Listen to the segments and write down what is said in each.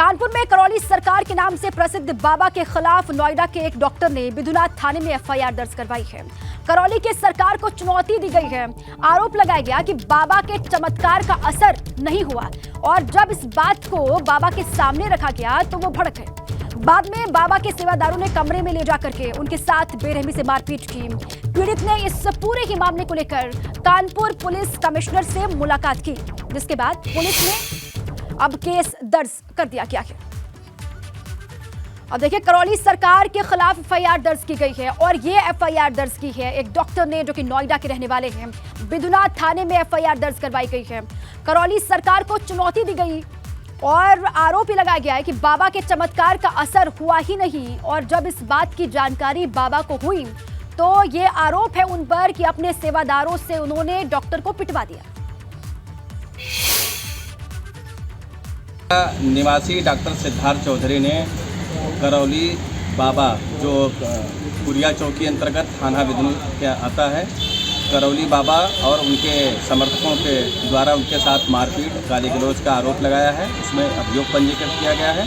कानपुर में करौली सरकार के नाम से प्रसिद्ध बाबा के खिलाफ नोएडा के एक डॉक्टर ने बिधुनाथ थाने में एफआईआर दर्ज करवाई है। करौली के सरकार को चुनौती दी गई है। आरोप लगाया गया कि बाबा के चमत्कार का असर नहीं हुआ और जब इस बात को बाबा के सामने रखा गया तो वो भड़क गए। बाद में बाबा के सेवादारों ने कमरे में ले जाकर के उनके साथ बेरहमी से मारपीट की। पीड़ित ने इस पूरे ही मामले को लेकर कानपुर पुलिस कमिश्नर से मुलाकात की, जिसके बाद पुलिस ने अब केस दर्ज कर दिया गया है। अब देखिए, करौली सरकार के खिलाफ एफआईआर दर्ज की गई है और ये एफआईआर दर्ज की है एक डॉक्टर ने, जो कि नोएडा के रहने वाले हैं। बिधुनाथ थाने में एफआईआर दर्ज करवाई गई है। करौली सरकार को चुनौती दी गई और आरोप लगाया गया है कि बाबा के चमत्कार का असर हुआ ही नहीं और जब इस बात की जानकारी बाबा को हुई तो ये आरोप है उन पर कि अपने सेवादारों से उन्होंने डॉक्टर को पिटवा दिया। निवासी डॉक्टर सिद्धार्थ चौधरी ने करौली बाबा, जो कुरिया चौकी अंतर्गत थाना बिधुनाथ के आता है, करौली बाबा और उनके समर्थकों के द्वारा उनके साथ मारपीट, गाली गलौज का आरोप लगाया है। उसमें अभियोग पंजीकृत किया गया है।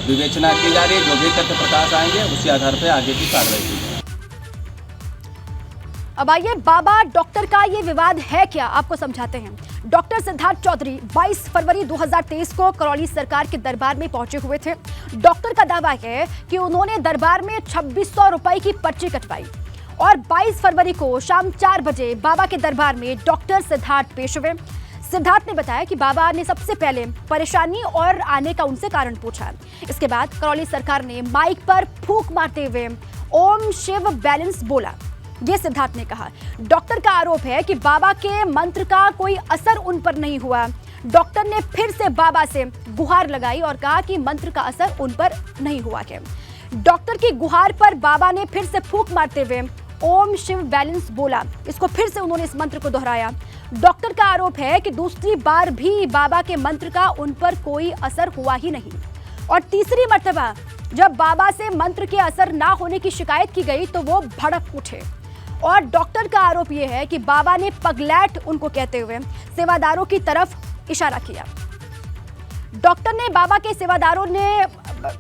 विवेचना की जा रही है। जो भी तथ्य प्रकाश आएंगे उसी आधार पर आगे की कार्रवाई की जाएगी। अब आइए, बाबा डॉक्टर का ये विवाद है क्या, आपको समझाते हैं। डॉक्टर सिद्धार्थ चौधरी 22 फरवरी 2023 को करौली सरकार के दरबार में पहुंचे हुए थे। डॉक्टर का दावा है कि उन्होंने दरबार में 2600 रुपए की पर्ची कटवाई और 22 फरवरी को शाम 4 बजे बाबा के दरबार में डॉक्टर सिद्धार्थ पेश हुए। सिद्धार्थ ने बताया कि बाबा ने सबसे पहले परेशानी और आने का उनसे कारण पूछा। इसके बाद करौली सरकार ने माइक पर फूंक मारते हुए ओम शिव बैलेंस बोला, ये सिद्धार्थ ने कहा। डॉक्टर का आरोप है कि बाबा के मंत्र का कोई असर उन पर नहीं हुआ। डॉक्टर ने फिर से बाबा से गुहार लगाई और कहा कि मंत्र का असर उन पर नहीं हुआ है। डॉक्टर की गुहार पर बाबा ने फिर से फूंक मारते हुए ओम शिव बैलेंस बोला। इसको फिर से उन्होंने इस मंत्र को दोहराया। डॉक्टर का आरोप है कि दूसरी बार भी बाबा के मंत्र का उन पर कोई असर हुआ ही नहीं और तीसरी मर्तबा जब बाबा से मंत्र के असर ना होने की शिकायत की गई तो वो भड़क उठे और डॉक्टर का आरोप यह है कि बाबा ने पगलैट उनको कहते हुए सेवादारों की तरफ इशारा किया। डॉक्टर ने बाबा के सेवादारों ने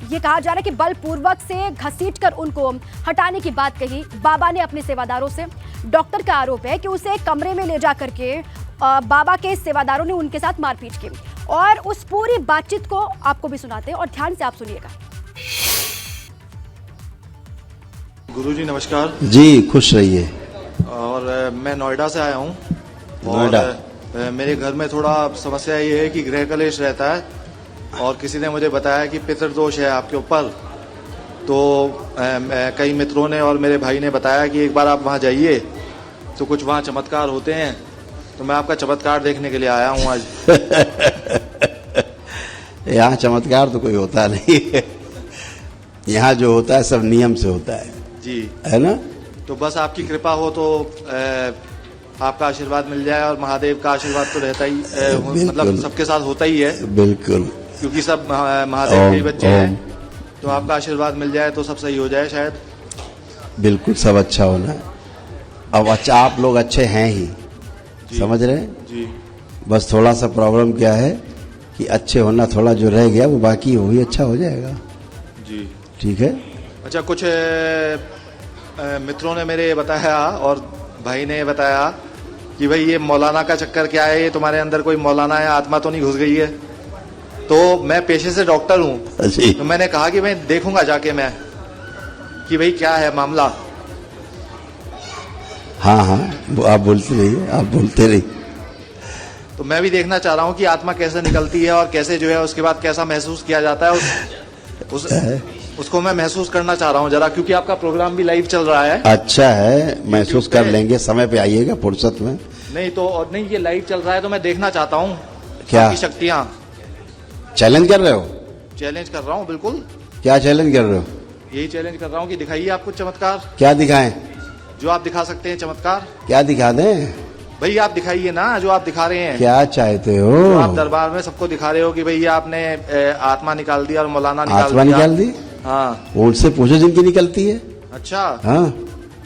ये कहा जा रहा है कि बलपूर्वक से घसीटकर उनको हटाने की बात कही। बाबा ने अपने सेवादारों से, डॉक्टर का आरोप है कि उसे कमरे में ले जाकर के बाबा के सेवादारों ने उनके साथ मारपीट की और उस पूरी बातचीत को आपको भी सुनाते हैं और ध्यान से आप सुनिएगा। गुरुजी नमस्कार जी, खुश रहिए। और मैं नोएडा से आया हूँ नोएडा। और मेरे घर में थोड़ा समस्या ये है कि गृह कलेश रहता है और किसी ने मुझे बताया कि पितृदोष है आपके ऊपर। तो कई मित्रों ने और मेरे भाई ने बताया कि एक बार आप वहाँ जाइए तो कुछ वहाँ चमत्कार होते हैं। तो मैं आपका चमत्कार देखने के लिए आया हूँ आज। यहाँ चमत्कार तो कोई होता नहीं है। यहाँ जो होता है सब नियम से होता है जी, है ना। तो बस आपकी कृपा हो तो आपका आशीर्वाद मिल जाए और महादेव का आशीर्वाद तो रहता ही मतलब सबके साथ होता ही है, बिल्कुल, क्योंकि सब महादेव के बच्चे हैं। तो आपका आशीर्वाद मिल जाए तो सब सही हो जाए शायद। बिल्कुल, सब अच्छा होना है। अब अच्छा, आप लोग अच्छे हैं ही, समझ रहे हैं जी। बस थोड़ा सा प्रॉब्लम क्या है कि अच्छे होना थोड़ा जो रह गया वो बाकी वो भी अच्छा हो जाएगा जी, ठीक है। अच्छा, कुछ मित्रों ने मेरे बताया और भाई ने बताया कि भाई ये मौलाना का चक्कर क्या है, ये तुम्हारे अंदर कोई मौलाना है आत्मा तो नहीं घुस गई है। तो मैं पेशे से डॉक्टर हूँ, तो मैंने कहा कि मैं देखूंगा जाके मैं कि भाई क्या है मामला। हाँ हाँ, आप बोलते रहिए, आप बोलते रहिए। तो मैं भी देखना चाह रहा हूँ कि आत्मा कैसे निकलती है और कैसे जो है उसके बाद कैसा महसूस किया जाता है। उसको मैं महसूस करना चाह रहा हूँ जरा, क्योंकि आपका प्रोग्राम भी लाइव चल रहा है। अच्छा है, महसूस कर लेंगे, समय पे आइएगा फुर्सत में। नहीं तो और नहीं, ये लाइव चल रहा है तो मैं देखना चाहता हूँ क्या आपकी शक्तियाँ। चैलेंज कर रहे हो? चैलेंज कर रहा हूँ, बिल्कुल। क्या चैलेंज कर रहे हो? यही चैलेंज कर रहा हूँ कि दिखाइए आप कुछ चमत्कार। क्या दिखाएं? जो आप दिखा सकते हैं चमत्कार। क्या दिखा दें? भाई आप दिखाइए ना जो आप दिखा रहे हैं। क्या चाहते हो? तो आप दरबार में सबको दिखा रहे हो कि भाई आपने आत्मा निकाल दी और मौलाना आत्मा निकाल दी। हाँ, उनसे पूछो जिनकी निकलती है। अच्छा, हाँ,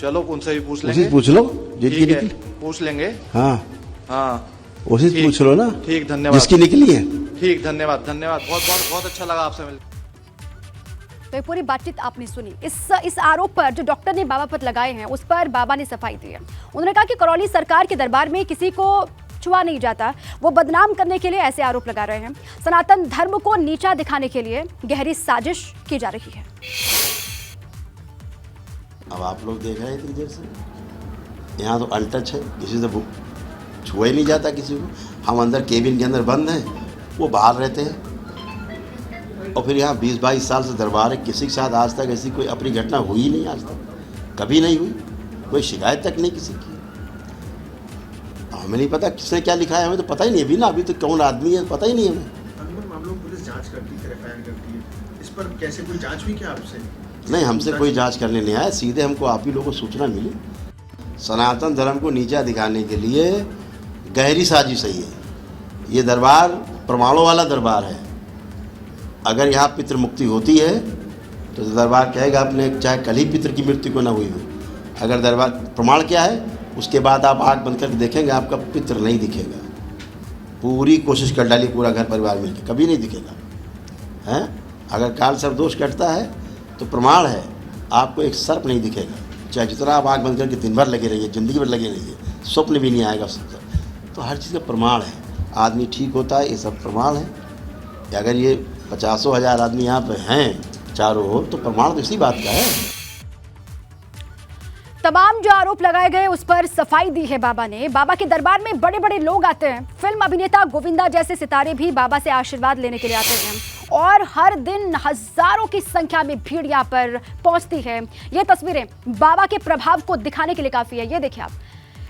चलो उनसे भी पूछ लेंगे। उसी पूछ लो जिनकी निकली। पूछ लेंगे। हाँ हाँ, उसी से पूछ लो ना। ठीक, धन्यवाद। जिसकी निकली है। ठीक, धन्यवाद धन्यवाद, बहुत बहुत बहुत अच्छा लगा आपसे मिलकर। तो ये पूरी बातचीत आपने सुनी। इस आरोप पर जो डॉक्टर ने बाबा पर लगाए हैं उस पर बाबा ने सफाई दी है। उन्होंने कहा कि करौली सरकार के दरबार में किसी को छुआ नहीं जाता, वो बदनाम करने के लिए ऐसे आरोप लगा रहे हैं। सनातन धर्म को नीचा दिखाने के लिए गहरी साजिश की जा रही है। अब आप लोग देख रहे हैं इतनी देर से, यहाँ तो अनटच है, किसी से छुआ ही नहीं जाता किसी को। हम अंदर केबिन के अंदर बंद हैं, वो बाहर रहते हैं। और फिर यहाँ 20-22 साल से दरबार है, किसी के साथ आज तक ऐसी कोई अपनी घटना हुई ही नहीं, आज तक कभी नहीं हुई, कोई शिकायत तक नहीं किसी की। हमें नहीं पता किसने क्या लिखा है, हमें तो पता ही नहीं अभी ना, अभी तो कौन आदमी है पता ही नहीं हमें। अनुमान मामलों में पुलिस जांच करती है, एफआईआर करती है, इस पर कैसे कोई जांच हुई क्या आपसे? नहीं, हमसे कोई जांच करने नहीं आया, सीधे हमको आप ही लोगों को सूचना मिली। सनातन धर्म को नीचा दिखाने के लिए गहरी साजिश है ये दरबार प्रमाणों वाला दरबार है। अगर यहाँ पितृ मुक्ति होती है तो दरबार कहेगा अपने चाहे कल ही पितृ की मृत्यु को ना हुई हो। अगर दरबार प्रमाण क्या है, उसके बाद आप आँख बंद करके देखेंगे आपका पितृ नहीं दिखेगा। पूरी कोशिश कर डाली पूरा घर परिवार मिलकर, कभी नहीं दिखेगा हैं। अगर काल सर्प दोष कटता है तो प्रमाण है आपको एक सर्प नहीं दिखेगा, चाहे जितना आप आँख बंद करके दिन भर लगे रहिए, ज़िंदगी भर लगे रहिए, स्वप्न भी नहीं आएगा उसका। तो हर चीज़ का प्रमाण है, आदमी ठीक होता है, ये सब प्रमाण है। अगर ये 50,000 आदमी यहाँ पे हैं चारों ओर, तो प्रमाण तो इसी बात का है। तमाम जो आरोप लगाए गए उस पर सफाई दी है बाबा ने। बाबा के दरबार में बड़े बड़े लोग आते हैं, फिल्म अभिनेता गोविंदा जैसे सितारे भी बाबा से आशीर्वाद लेने के लिए आते हैं और हर दिन हजारों की संख्या में भीड़ यहाँ पर पहुंचती है। ये तस्वीरें बाबा के प्रभाव को दिखाने के लिए काफी है। ये देखिए आप,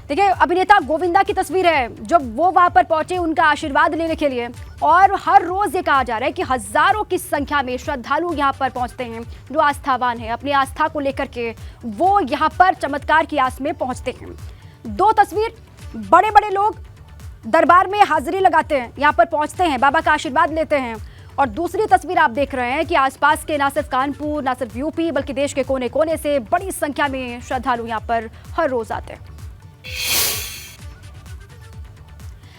देखिए अभिनेता गोविंदा की तस्वीर है जब वो वहां पर पहुंचे उनका आशीर्वाद लेने के लिए, और हर रोज ये कहा जा रहा है कि हजारों की संख्या में श्रद्धालु यहां पर पहुंचते हैं जो आस्थावान है, अपनी आस्था को लेकर के वो यहां पर चमत्कार की आस में पहुंचते हैं। दो तस्वीर, बड़े बड़े लोग दरबार में हाजिरी लगाते हैं, यहां पर पहुंचते हैं, बाबा का आशीर्वाद लेते हैं। और दूसरी तस्वीर आप देख रहे हैं कि आसपास के ना सिर्फ कानपुर, ना सिर्फ यूपी, बल्कि देश के कोने कोने से बड़ी संख्या में श्रद्धालु यहां पर हर रोज आते हैं।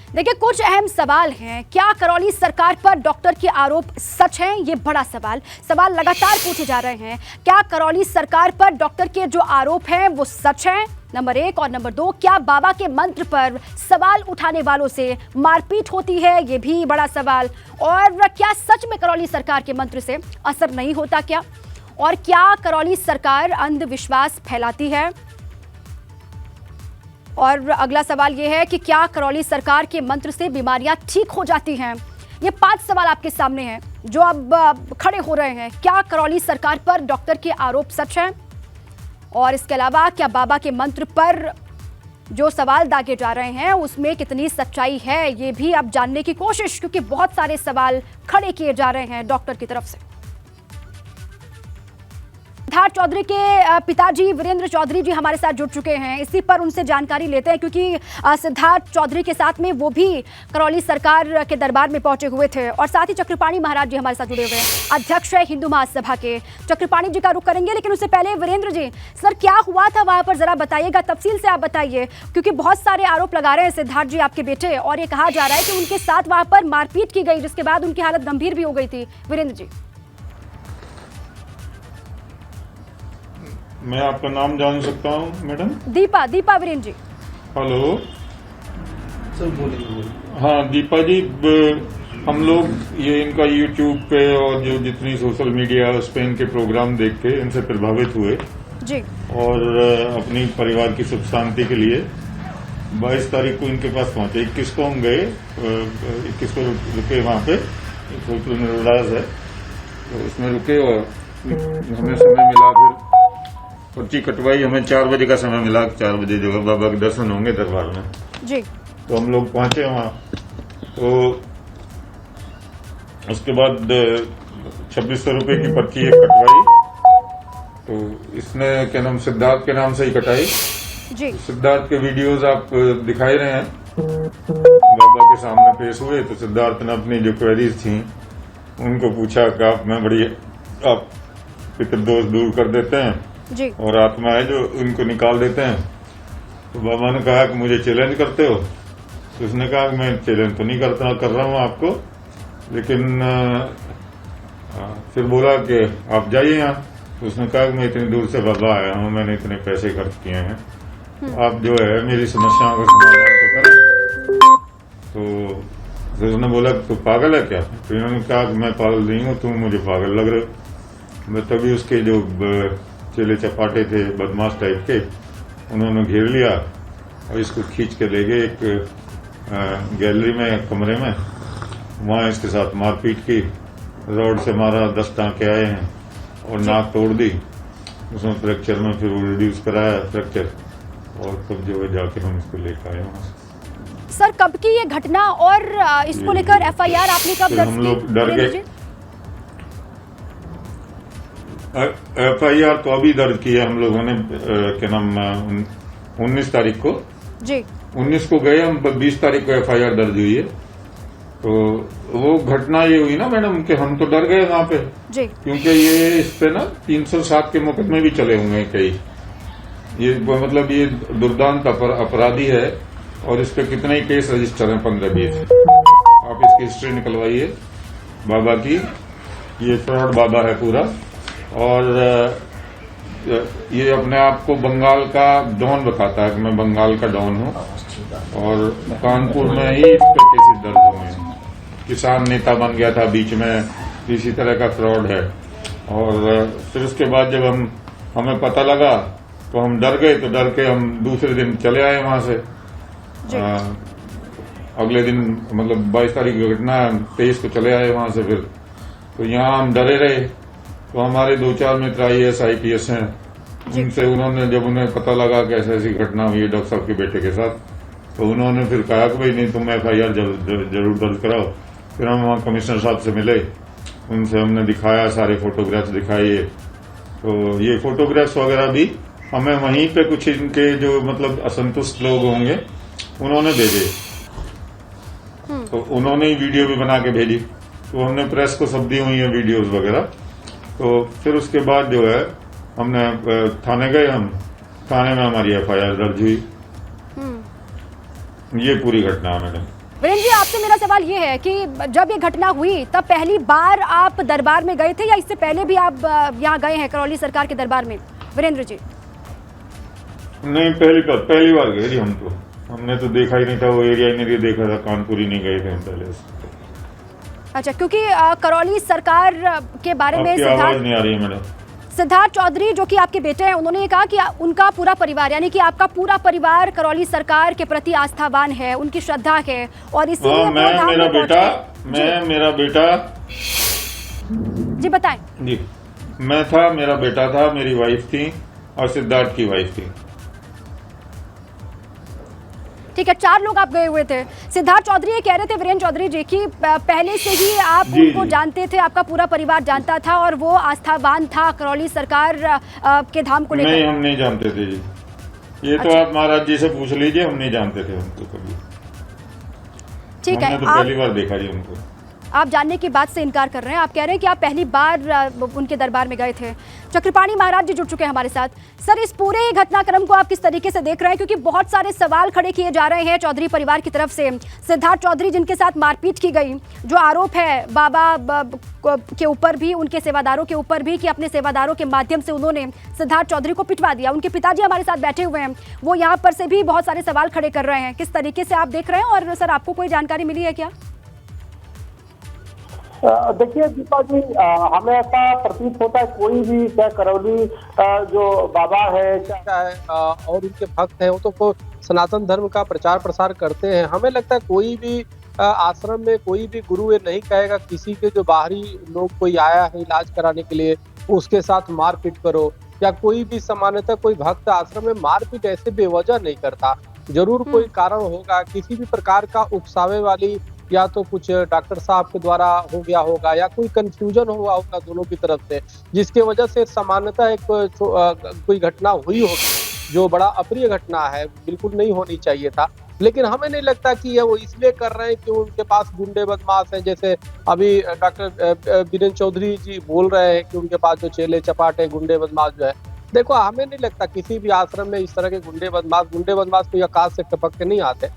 देखिए कुछ अहम सवाल हैं। क्या करौली सरकार पर डॉक्टर के आरोप सच हैं? ये बड़ा सवाल लगातार पूछे जा रहे हैं। क्या करौली सरकार पर डॉक्टर के जो आरोप हैं वो सच हैं? नंबर 1 और नंबर 2, क्या बाबा के मंत्र पर सवाल उठाने वालों से मारपीट होती है? ये भी बड़ा सवाल। और क्या सच में करौली सरकार के मंत्र से असर नहीं होता क्या? और क्या करौली सरकार अंधविश्वास फैलाती है? और अगला सवाल यह है कि क्या करौली सरकार के मंत्र से बीमारियां ठीक हो जाती हैं? ये 5 सवाल आपके सामने हैं जो अब खड़े हो रहे हैं। क्या करौली सरकार पर डॉक्टर के आरोप सच हैं? और इसके अलावा क्या बाबा के मंत्र पर जो सवाल दागे जा रहे हैं उसमें कितनी सच्चाई है? ये भी अब जानने की कोशिश, क्योंकि बहुत सारे सवाल खड़े किए जा रहे हैं डॉक्टर की तरफ से। सिद्धार्थ चौधरी के पिताजी वीरेंद्र चौधरी जी हमारे साथ जुड़ चुके हैं, इसी पर उनसे जानकारी लेते हैं, क्योंकि सिद्धार्थ चौधरी के साथ में वो भी करौली सरकार के दरबार में पहुंचे हुए थे। और साथ ही चक्रपाणी महाराज जी हमारे साथ जुड़े हुए हैं, अध्यक्ष है हिंदू महासभा के। चक्रपाणी जी का रुख करेंगे, लेकिन उससे पहले वीरेंद्र जी, सर क्या हुआ था वहां पर, जरा बताइएगा, तफसील से आप बताइए, क्योंकि बहुत सारे आरोप लगा रहे हैं सिद्धार्थ जी आपके बेटे, और ये कहा जा रहा है कि उनके साथ वहां पर मारपीट की गई, जिसके बाद उनकी हालत गंभीर भी हो गई थी। वीरेंद्र जी, मैं आपका नाम जान सकता हूँ madam? Deepa Virendra ji. Hello sir बोलिए। हाँ दीपा जी, हम लोग ये इनका यूट्यूब पे और जो जितनी सोशल मीडिया उस पे इनके प्रोग्राम देख के इनसे प्रभावित हुए जी, और अपनी परिवार की सुख शांति के लिए 22 तारीख को इनके पास पहुंचे। 21 को हम गए, 21 को रुके वहाँ पे, उल्लास है तो उसमें रुके और हमें समय मिला, फिर पर्ची कटवाई, हमें 4 बजे का समय मिला, 4 बजे जो बाबा के दर्शन होंगे दरबार में जी। तो हम लोग पहुंचे वहाँ, तो उसके बाद 2600 रुपए की पर्ची एक कटवाई, तो इसने क्या नाम सिद्धार्थ के नाम से ही कटाई जी। सिद्धार्थ के वीडियोस आप दिखाई रहे हैं, बाबा के सामने पेश हुए, तो सिद्धार्थ ने अपनी जो क्वेरीज थी उनको पूछा कि आप पितृदोष दूर कर देते हैं जी, और आत्मा है जो उनको निकाल देते हैं। तो बाबा ने कहा कि मुझे चैलेंज करते हो? तो उसने कहा कि मैं चैलेंज तो नहीं कर रहा हूँ आपको, लेकिन फिर बोला कि आप जाइए यहाँ। तो उसने कहा कि मैं इतनी दूर से बाबा आया हूँ, मैंने इतने पैसे खर्च किए हैं, आप जो है मेरी समस्याओं का समाधान तो करें। तो फिर उसने बोला तो पागल है क्या? तो इन्होंने कहा कि मैं पागल नहीं हूँ, तुम मुझे पागल लग रहे हो। मैं तभी उसके जो चेले चपाटे थे बदमाश टाइप के, उन्होंने घेर लिया और इसको खींच के ले गए एक गैलरी में, कमरे में। वहाँ इसके साथ मारपीट की, रॉड से मारा, 10 टाँके आए हैं और नाक तोड़ दी। उसमें फ्रैक्चर में फिर वो रिड्यूस कराया फ्रैक्चर, और तब जो है जाके हम इसको लेकर आए वहाँ से। सर कब की ये घटना और इसको लेकर एफआईआर आपने कब दर्ज की? हम लोग डर गए। एफआईआर तो अभी दर्ज की है हम लोगों ने, क्या नाम, 19 तारीख को जी, 19 को गए हम, 20 तारीख को एफआईआर दर्ज हुई है। तो वो घटना ये हुई ना मैडम कि हम तो डर गए वहां पे जी, क्योंकि ये इस पे ना 307 के मुकदमे भी चले हुए हैं कई। ये मतलब ये दुर्दांत अपराधी है और इस पे कितने ही केस रजिस्टर हैं, 15-20। आप इसकी हिस्ट्री निकलवाइए बाबा की। ये फ्रॉड बाबा है पूरा, और ये अपने आप को बंगाल का डॉन बताता है कि मैं बंगाल का डॉन हूँ, और कानपुर में ही इस पे केसेस दर्ज हुए हैं। किसान नेता बन गया था बीच में, इसी तरह का फ्रॉड है। और फिर उसके बाद जब हमें पता लगा तो हम डर गए, तो डर के हम दूसरे दिन चले आए वहां से। अगले दिन मतलब 22 तारीख की घटना, 23 को चले आए वहां से। फिर तो यहाँ हम डरे रहे। तो हमारे 2-4 मित्र IAS IPS हैं, उनसे उन्होंने जब उन्हें पता लगा कि ऐसी घटना हुई है डॉक्टर साहब के बेटे के साथ, तो उन्होंने फिर कहा कि भाई नहीं, तुम FIR जरूर दर्ज कराओ। फिर हम वहाँ कमिश्नर साहब से मिले, उनसे हमने दिखाया, सारे फोटोग्राफ्स दिखाए। तो ये फोटोग्राफ्स वगैरह भी हमें वहीं पे कुछ इनके जो मतलब असंतुष्ट लोग होंगे उन्होंने भेजे, तो उन्होंने ही वीडियो भी बना के भेजी। तो हमने प्रेस को सब दी हुई है वीडियोस वगैरह। तो फिर उसके बाद जो है हमने थाने गए, हम थाने में हमारी FIR दर्ज हुई। ये पूरी घटना है मैडम। वीरेंद्र जी, आपसे मेरा सवाल ये है कि जब ये घटना हुई तब पहली बार आप दरबार में गए थे या इससे पहले भी आप यहाँ गए हैं करौली सरकार के दरबार में? वीरेंद्र जी नहीं, पहली बार गए जी हम तो। हमने तो देखा ही नहीं था, वो एरिया ही नहीं देखा था, कानपुर ही नहीं गए थे हम पहले से। अच्छा, क्योंकि करौली सरकार के बारे में आवाज नहीं आ रही है मैडम। सिद्धार्थ चौधरी जो कि आपके बेटे हैं, उन्होंने ये कहा कि उनका पूरा परिवार, यानी कि आपका पूरा परिवार करौली सरकार के प्रति आस्थावान है, उनकी श्रद्धा है, और इसीलिए मेरा बेटा जी बताएं। जी, मैं था, मेरा बेटा था, मेरी वाइफ थी और सिद्धार्थ की वाइफ थी। ठीक है, 4 लोग आप गए हुए थे। सिद्धार्थ चौधरी ये कह रहे थे वीरेंद्र चौधरी जी की पहले से ही आप उनको जानते थे, आपका पूरा परिवार जानता था और वो आस्थावान था करौली सरकार के धाम को लेकर। नहीं, हम नहीं जानते थे जी, ये तो आप महाराज जी से पूछ लीजिए, हम नहीं जानते थे उनको कभी। ठीक है, हमने तो पहली बार देखा जी उनको। आप जानने की बात से इनकार कर रहे हैं। आप कह रहे हैं कि आप पहली बार उनके दरबार में गए थे। चक्रपाणी महाराज जी जुड़ चुके हैं हमारे साथ। सर, इस पूरे घटनाक्रम को आप किस तरीके से देख रहे हैं? क्योंकि बहुत सारे सवाल खड़े किए जा रहे हैं चौधरी परिवार की तरफ से। सिद्धार्थ चौधरी जिनके साथ मारपीट की गई, जो आरोप है बाबा के ऊपर भी, उनके सेवादारों के ऊपर भी, कि अपने सेवादारों के माध्यम से उन्होंने सिद्धार्थ चौधरी को पिटवा दिया। उनके पिताजी हमारे साथ बैठे हुए हैं, वो यहाँ पर से भी बहुत सारे सवाल खड़े कर रहे हैं। किस तरीके से आप देख रहे हैं, और सर आपको कोई जानकारी मिली है क्या? देखिए दीपा जी, हमें ऐसा प्रतीत होता है कोई भी, चाहे करौली जो बाबा है चाहे और उनके भक्त हैं, वो तो सनातन धर्म का प्रचार प्रसार करते हैं। हमें लगता है कोई भी आश्रम में कोई भी गुरु ये नहीं कहेगा किसी के जो बाहरी लोग कोई आया है इलाज कराने के लिए उसके साथ मारपीट करो, या कोई भी सामान्यतः कोई भक्त आश्रम में मारपीट ऐसे बेवजह नहीं करता। जरूर कोई कारण होगा, किसी भी प्रकार का उकसावे वाली या तो कुछ डॉक्टर साहब के द्वारा हो गया होगा या कोई कंफ्यूजन हुआ होगा दोनों की तरफ से, जिसके वजह से सामान्यतः एक कोई घटना हुई होगी जो बड़ा अप्रिय घटना है, बिल्कुल नहीं होनी चाहिए था। लेकिन हमें नहीं लगता कि ये वो इसलिए कर रहे हैं कि उनके पास गुंडे बदमाश हैं, जैसे अभी डॉक्टर वीरेंद्र चौधरी जी बोल रहे हैं कि उनके पास जो चेले चपाटे गुंडे बदमाश जो है। देखो, हमें नहीं लगता किसी भी आश्रम में इस तरह के गुंडे बदमाश कोई आकाश से टपक के नहीं आते।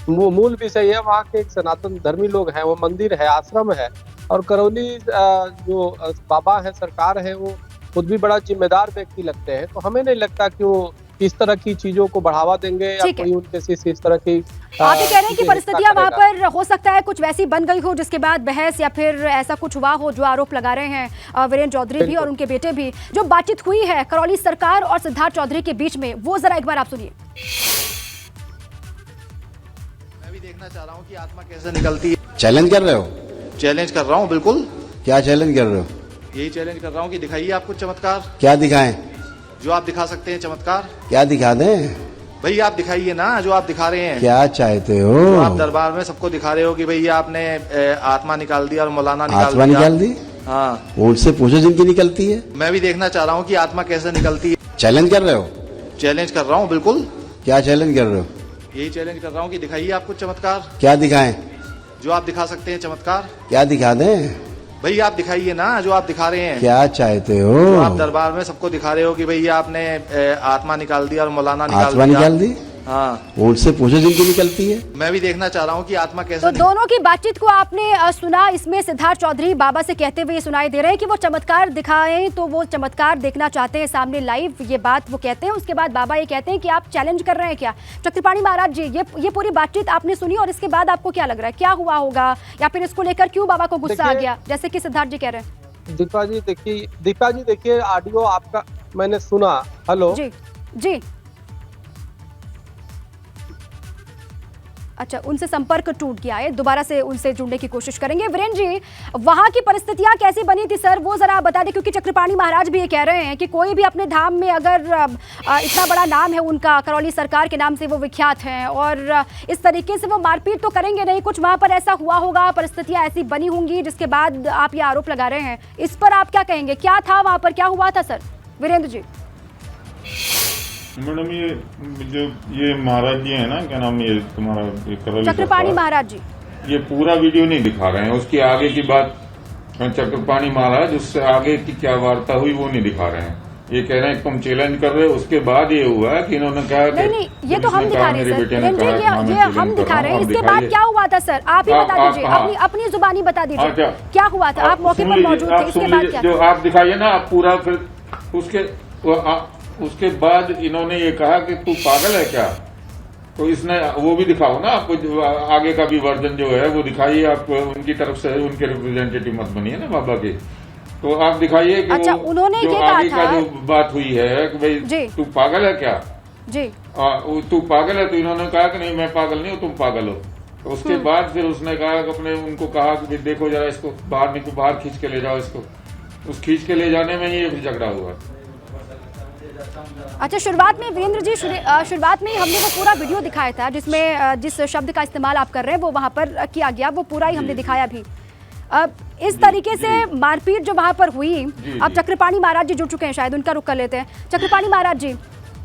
मूल विषय है वहाँ के एक सनातन धर्मी लोग हैं, वो मंदिर है, आश्रम है, और करौली जो बाबा है, सरकार है, वो खुद भी बड़ा जिम्मेदार व्यक्ति लगते हैं। तो हमें नहीं लगता कि वो इस तरह की चीजों को बढ़ावा देंगे या कोई उनके से इस तरह की। आप ये कह रहे हैं कि परिस्थितियां वहां पर हो सकता है कुछ वैसी बन गई हो जिसके बाद बहस या फिर ऐसा कुछ हुआ हो, जो आरोप लगा रहे हैं वीरेंद्र चौधरी भी और उनके बेटे भी। जो बातचीत हुई है करौली सरकार और सिद्धार्थ चौधरी के बीच में, वो जरा एक बार आप सुनिए। मैं भी देखना चाह रहा हूँ कि आत्मा कैसे निकलती है। चैलेंज कर रहे हो? चैलेंज कर रहा हूँ, बिल्कुल। क्या चैलेंज कर रहे हो? यही चैलेंज कर रहा हूँ कि दिखाइए आप कुछ चमत्कार, क्या दिखाएं? जो आप दिखा सकते हैं चमत्कार। क्या दिखा दें? भाई आप दिखाइए ना, जो आप दिखा रहे हैं। क्या चाहते हो? तो आप दरबार में सबको दिखा रहे हो कि भैया आपने आत्मा निकाल दी और मौलाना निकाल आत्मा दिया। निकाल दी? हाँ, उनसे पूछो जिनकी निकलती है। मैं भी देखना चाह रहा हूँ कि आत्मा कैसे निकलती है। चैलेंज कर रहे हो? चैलेंज कर रहा हूँ, बिल्कुल। क्या चैलेंज कर रहे हो? यही चैलेंज कर रहा हूँ कि दिखाइए आप कुछ चमत्कार, क्या दिखाएं? जो आप दिखा सकते हैं चमत्कार। क्या दिखा दें? भाई आप दिखाइए ना, जो आप दिखा रहे हैं। क्या चाहते हो? तो आप दरबार में सबको दिखा रहे हो कि भैया आपने आत्मा निकाल दी और मौलाना निकाल आत्मा दिया। निकाल दी? हाँ, उनसे पूछो जिनकी निकलती है। मैं भी देखना चाह रहा हूँ कि आत्मा कैसे तो दोनों की बातचीत को आपने सुना। इसमें सिद्धार्थ चौधरी बाबा से कहते हुए सुनाई दे रहे हैं कि वो चमत्कार दिखाएं, तो वो चमत्कार देखना चाहते हैं सामने लाइव, ये बात वो कहते हैं। उसके बाद बाबा ये कहते हैं कि आप चैलेंज कर रहे हैं क्या। चक्रपाणी महाराज जी, ये पूरी बातचीत आपने सुनी और इसके बाद आपको क्या लग रहा है, क्या हुआ होगा, या फिर इसको लेकर क्यों बाबा को गुस्सा आ गया, जैसे कि सिद्धार्थ जी कह रहे हैं? दीपा जी देखिए ऑडियो आपका मैंने सुना। हेलो जी जी, अच्छा, उनसे संपर्क टूट गया है, दोबारा से उनसे जुड़ने की कोशिश करेंगे। वीरेंद्र जी, वहां की परिस्थितियां कैसी बनी थी सर, वो जरा बता दें, क्योंकि चक्रपाणी महाराज भी ये कह रहे हैं कि कोई भी अपने धाम में अगर इतना बड़ा नाम है उनका, करौली सरकार के नाम से वो विख्यात हैं, और इस तरीके से वो मारपीट तो करेंगे नहीं, कुछ वहां पर ऐसा हुआ होगा, परिस्थितियां ऐसी बनी होंगी जिसके बाद आप ये आरोप लगा रहे हैं। इस पर आप क्या कहेंगे, क्या था वहां पर, क्या हुआ था सर वीरेंद्र जी? मैडम ये महाराज जी है ना, क्या नाम ये तुम्हारा, चक्रपाणी महाराज जी, ये पूरा वीडियो नहीं दिखा रहे हैं। उसकी आगे की बात चक्रपाणी महाराज, उससे आगे की क्या वार्ता हुई वो नहीं दिखा रहे हैं। ये कह रहे हैं तुम चैलेंज कर रहे हो। उसके बाद ये हुआ है कि इन्होंने कहा कि नहीं, ये तो हम दिखा रहे हैं सर, ये हम दिखा रहे हैं। इसके बाद क्या हुआ था सर, आप ही बता दीजिए, अपनी जुबानी बता दीजिए, क्या हुआ था, आप मौके पर मौजूद थे। इसके बाद क्या, जो आप दिखाइए ना आप पूरा, फिर उसके बाद इन्होंने ये कहा कि तू पागल है क्या। तो इसने वो भी दिखाओ ना, आपको आगे का भी वर्जन जो है वो दिखाइए। आप उनकी तरफ से उनके रिप्रेजेंटेटिव मत बनिए ना बाबा के, तो आप दिखाइए कि अच्छा, उन्होंने ये कहा आगे था, का जो बात हुई है कि भाई तू पागल है क्या जी, तू पागल है। तो इन्होंने कहा कि नहीं मैं पागल नहीं हूँ, तुम पागल हो। तो उसके बाद फिर उसने कहा कि अपने उनको कहा कि देखो जरा इसको बाहर खींच के ले जाओ इसको। उस खींच के ले जाने में ही ये झगड़ा हुआ। अच्छा, शुरुआत में वीरेंद्र जी, शुरुआत में हमने वो पूरा वीडियो दिखाया था जिसमें जिस शब्द का इस्तेमाल आप कर रहे हैं वो वहां पर किया गया, वो पूरा ही हमने दिखाया भी। अब इस तरीके से मारपीट जो वहां पर हुई, अब चक्रपाणी महाराज जी जुड़ चुके हैं, शायद उनका रुख कर लेते हैं। चक्रपाणी महाराज जी,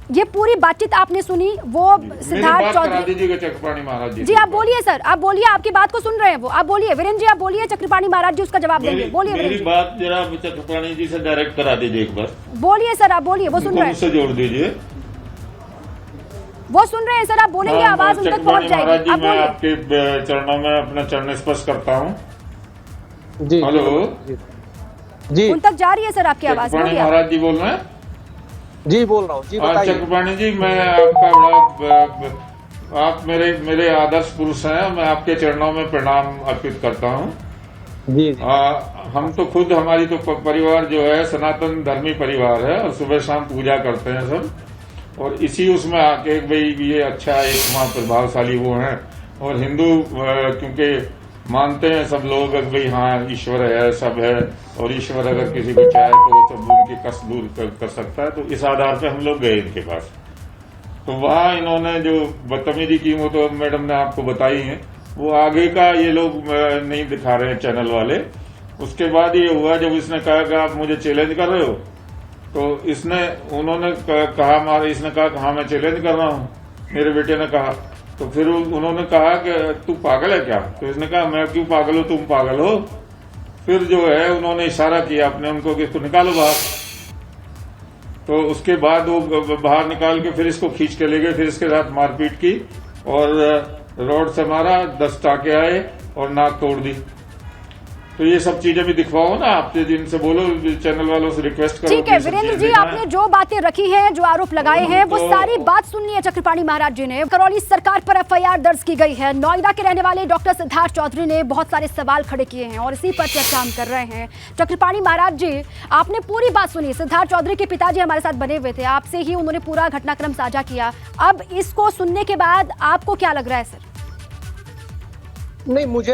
ये पूरी बातचीत आपने सुनी, वो सिद्धार्थ चौधरी, चक्रपाणी महाराज जी आप बोलिए सर, आप बोलिए, आपकी बात को सुन रहे हैं वो, आप बोलिए वीरेंद्र जी, आप बोलिए, चक्रपाणी महाराज जी उसका जवाब देंगे। बोलिए वीरेंद्र जी, बात जरा चक्रपाणी जी से डायरेक्ट करा दीजिए एक बार। बोलिए सर, आप बोलिए, वो सुन रहे हैं, मुझसे जोड़ दीजिए, वो सुन रहे हैं सर, आप बोलेंगे आवाज उन तक पहुंच जाएगी। आप मैं आपके चरणों में अपना चरण स्पर्श करता हूँ। जी हेलो जी, उन तक जा रही है सर आपकी आवाज। महाराज जी बोल रहे हैं? जी बोल रहा हूँ जी, बताइए। चक्रपाणी जी, मैं आपका आप मेरे आदर्श पुरुष हैं, मैं आपके चरणों में प्रणाम अर्पित करता हूँ। जी हम तो खुद, हमारी तो परिवार जो है सनातन धर्मी परिवार है, और सुबह शाम पूजा करते हैं सब, और इसी उसमें आके भाई ये अच्छा एक वहाँ प्रभावशाली वो हैं। और हिंदू क्योंकि मानते हैं सब लोग भाई हाँ ईश्वर है, सब है, और ईश्वर अगर किसी को चाहे तो सब उनकी कष्ट दूर कर सकता है। तो इस आधार पे हम लोग गए इनके पास। तो वहाँ इन्होंने जो बदतमीजी की वो तो मैडम ने आपको बताई है, वो आगे का ये लोग नहीं दिखा रहे हैं चैनल वाले। उसके बाद ये हुआ जब इसने कहा कि आप मुझे चैलेंज कर रहे हो, तो उन्होंने कहा, इसने कहा कि हाँ मैं चैलेंज कर रहा हूँ, मेरे बेटे ने कहा। तो फिर उन्होंने कहा कि तू पागल है क्या। तो इसने कहा मैं क्यों पागल हूँ, तुम पागल हो। फिर जो है उन्होंने इशारा किया अपने उनको कि इसको निकालो बाहर। तो उसके बाद वो बाहर निकाल के फिर इसको खींच के ले गए, फिर इसके साथ मारपीट की, और रॉड से मारा, 10 टाके आए और नाक तोड़ दी। तो ये सब चीजें भी दिखवाओ ना, आप जिनसे बोलो, चैनल वालों से रिक्वेस्ट करो। ठीक है वीरेंद्र जी, आपने जो बातें रखी हैं, जो आरोप लगाए हैं, वो सारी बात सुननी है चक्रपाणी महाराज जी ने। करौली सरकार पर एफआईआर दर्ज की गई है। नोएडा के रहने वाले डॉक्टर सिद्धार्थ चौधरी ने बहुत सारे सवाल खड़े किए हैं और इसी पर चर्चा हम कर रहे हैं। चक्रपाणी महाराज जी, आपने पूरी बात सुनी। सिद्धार्थ चौधरी के पिताजी हमारे साथ बने हुए थे, आपसे ही उन्होंने पूरा घटनाक्रम साझा किया। अब इसको सुनने के बाद आपको क्या लग रहा है सर? नहीं, मुझे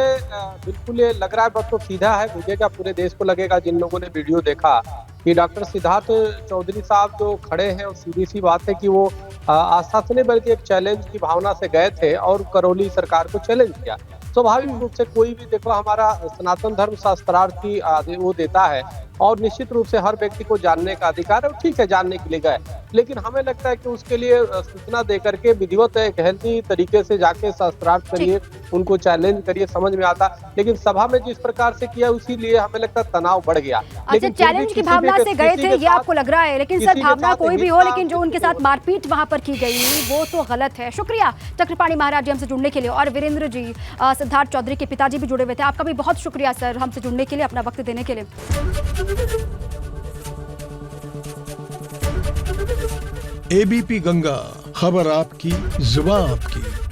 बिल्कुल ये लग रहा है, बात तो सीधा है। मुझे क्या, पूरे देश को लगेगा जिन लोगों ने वीडियो देखा, कि डॉक्टर सिद्धार्थ चौधरी साहब जो खड़े हैं, और सीधी सी बात है कि वो आश्वासन नहीं बल्कि एक चैलेंज की भावना से गए थे और करौली सरकार को चैलेंज किया। स्वाभाविक रूप से कोई भी, देखो, हमारा सनातन धर्म शास्त्रार्थी वो देता है और निश्चित रूप से हर व्यक्ति को जानने का अधिकार है, ठीक है, जानने के लिए गए। लेकिन हमें लगता है कि उसके लिए सूचना देकर के विधिवत एक हेल्थी तरीके से जाके शास्त्रार्थ करिए, उनको चैलेंज करिए, समझ में आता। लेकिन सभा में जिस प्रकार से किया, इसीलिए हमें लगता है तनाव बढ़ गया। अच्छा, चैलेंज की भावना से गए थे, ये आपको लग रहा है? लेकिन सर, भावना कोई भी हो, लेकिन जो उनके साथ मारपीट वहां पर की गई वो तो गलत है। शुक्रिया चक्रपाणी महाराज जी हमसे जुड़ने के लिए। और वीरेंद्र जी, सिद्धार्थ चौधरी के पिताजी भी जुड़े हुए थे, आपका भी बहुत शुक्रिया सर हमसे जुड़ने के लिए, अपना वक्त देने के लिए। एबीपी गंगा, खबर आपकी, जुबान आपकी।